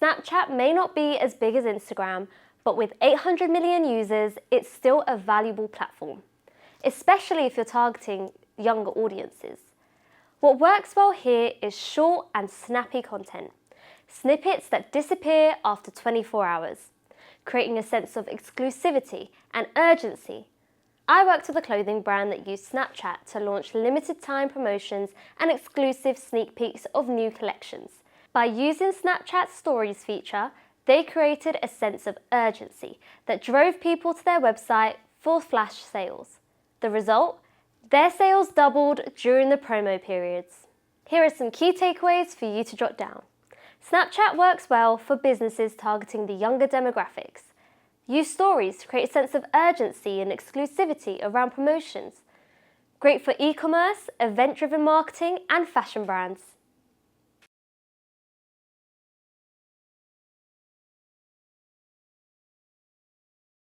Snapchat may not be as big as Instagram, but with 800 million users, it's still a valuable platform, especially if you're targeting younger audiences. What works well here is short and snappy content, snippets that disappear after 24 hours, creating a sense of exclusivity and urgency. I worked with a clothing brand that used Snapchat to launch limited time promotions and exclusive sneak peeks of new collections. By using Snapchat's Stories feature, they created a sense of urgency that drove people to their website for flash sales. The result? Their sales doubled during the promo periods. Here are some key takeaways for you to jot down. Snapchat works well for businesses targeting the younger demographics. Use stories to create a sense of urgency and exclusivity around promotions. Great for e-commerce, event-driven marketing, and fashion brands.